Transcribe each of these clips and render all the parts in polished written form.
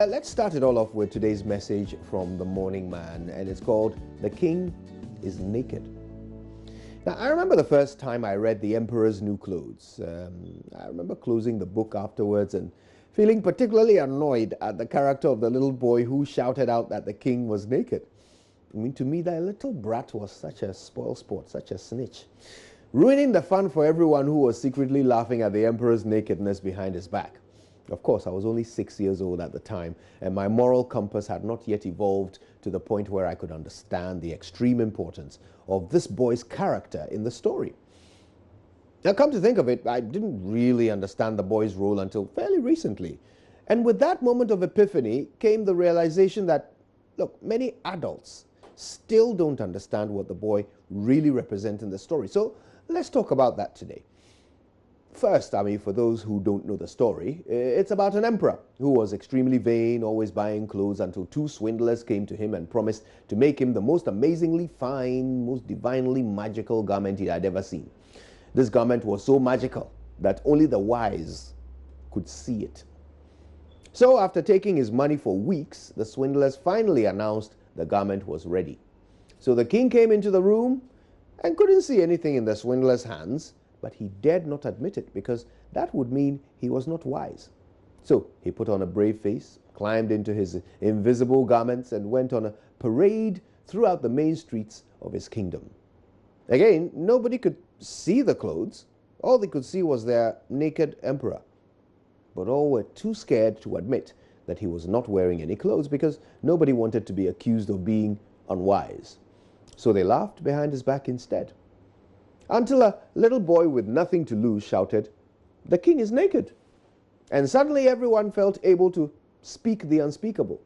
Let's start it all off with today's message from the Morning Man, and it's called "The King is Naked." Now, I remember the first time I read The Emperor's New Clothes. I remember closing the book afterwards and feeling particularly annoyed at the character of the little boy who shouted out that the king was naked. I mean, to me, that little brat was such a spoilsport, such a snitch, ruining the fun for everyone who was secretly laughing at the emperor's nakedness behind his back. Of course, I was only 6 years old at the time, and my moral compass had not yet evolved to the point where I could understand the extreme importance of this boy's character in the story. Now, come to think of it, I didn't really understand the boy's role until fairly recently. And with that moment of epiphany came the realization that, look, many adults still don't understand what the boy really represents in the story. So let's talk about that today. First, for those who don't know the story, it's about an emperor who was extremely vain, always buying clothes, until two swindlers came to him and promised to make him the most amazingly fine, most divinely magical garment he had ever seen. This garment was so magical that only the wise could see it. So after taking his money for weeks, the swindlers finally announced the garment was ready. So the king came into the room and couldn't see anything in the swindler's hands, but he dared not admit it because that would mean he was not wise. So he put on a brave face, climbed into his invisible garments, and went on a parade throughout the main streets of his kingdom. Again, nobody could see the clothes. All they could see was their naked emperor. But all were too scared to admit that he was not wearing any clothes because nobody wanted to be accused of being unwise. So they laughed behind his back instead. Until a little boy with nothing to lose shouted, "The king is naked." And suddenly everyone felt able to speak the unspeakable.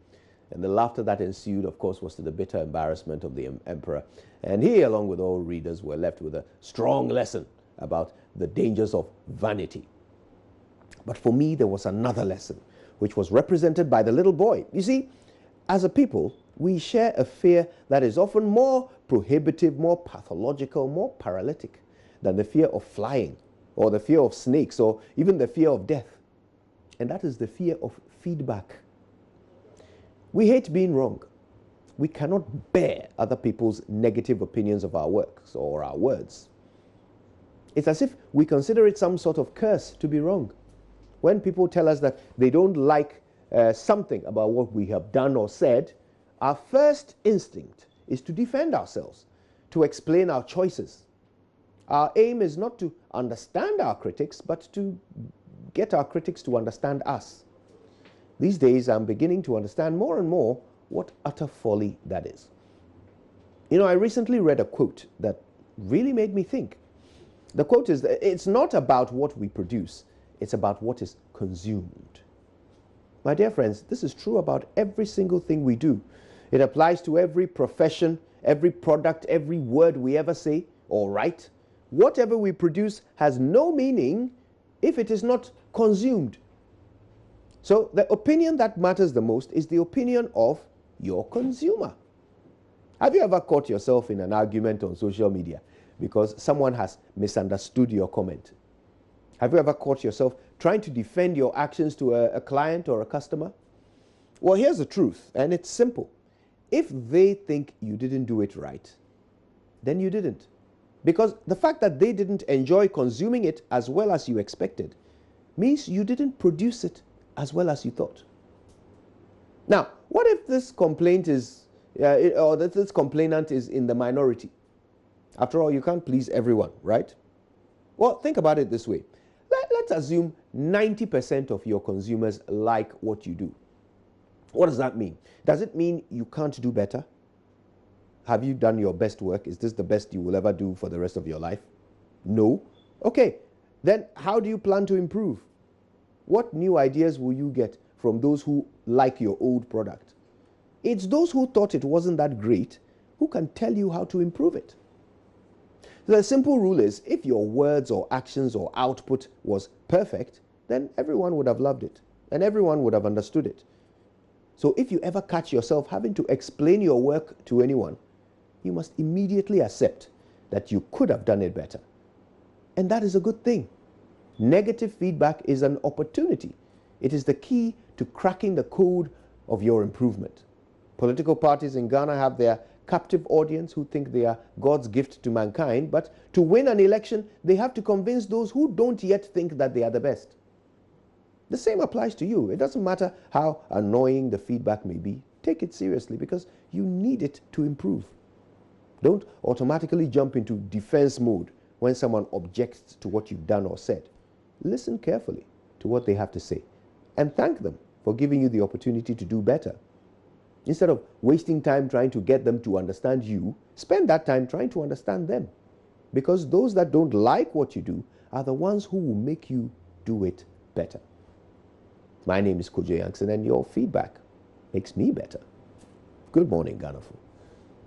And the laughter that ensued, of course, was to the bitter embarrassment of the emperor. And he, along with all readers, were left with a strong lesson about the dangers of vanity. But for me, there was another lesson, which was represented by the little boy. You see, as a people, we share a fear that is often more prohibitive, more pathological, more paralytic than the fear of flying, or the fear of snakes, or even the fear of death. And that is the fear of feedback. We hate being wrong. We cannot bear other people's negative opinions of our works or our words. It's as if we consider it some sort of curse to be wrong. When people tell us that they don't like something about what we have done or said, our first instinct is to defend ourselves, to explain our choices. Our aim is not to understand our critics, but to get our critics to understand us. These days, I'm beginning to understand more and more what utter folly that is. I recently read a quote that really made me think. The quote is, "It's not about what we produce, it's about what is consumed." My dear friends, this is true about every single thing we do. It applies to every profession, every product, every word we ever say or write. Whatever we produce has no meaning if it is not consumed. So the opinion that matters the most is the opinion of your consumer. Have you ever caught yourself in an argument on social media because someone has misunderstood your comment? Have you ever caught yourself trying to defend your actions to a client or a customer? Well, here's the truth, and it's simple. If they think you didn't do it right, then you didn't. Because the fact that they didn't enjoy consuming it as well as you expected means you didn't produce it as well as you thought. Now, what if this complaint is, or that this complainant is in the minority? After all, you can't please everyone, right? Well, think about it this way. Let's assume 90% of your consumers like what you do. What does that mean? Does it mean you can't do better? Have you done your best work? Is this the best you will ever do for the rest of your life? No? Okay, then how do you plan to improve? What new ideas will you get from those who like your old product? It's those who thought it wasn't that great who can tell you how to improve it. The simple rule is, if your words or actions or output was perfect, then everyone would have loved it and everyone would have understood it. So if you ever catch yourself having to explain your work to anyone, you must immediately accept that you could have done it better. And that is a good thing. Negative feedback is an opportunity. It is the key to cracking the code of your improvement. Political parties in Ghana have their captive audience who think they are God's gift to mankind, but to win an election, they have to convince those who don't yet think that they are the best. The same applies to you. It doesn't matter how annoying the feedback may be. Take it seriously because you need it to improve. Don't automatically jump into defense mode when someone objects to what you've done or said. Listen carefully to what they have to say and thank them for giving you the opportunity to do better. Instead of wasting time trying to get them to understand you, spend that time trying to understand them. Because those that don't like what you do are the ones who will make you do it better. My name is Kojo Yankson, and your feedback makes me better. Good morning, Ghana.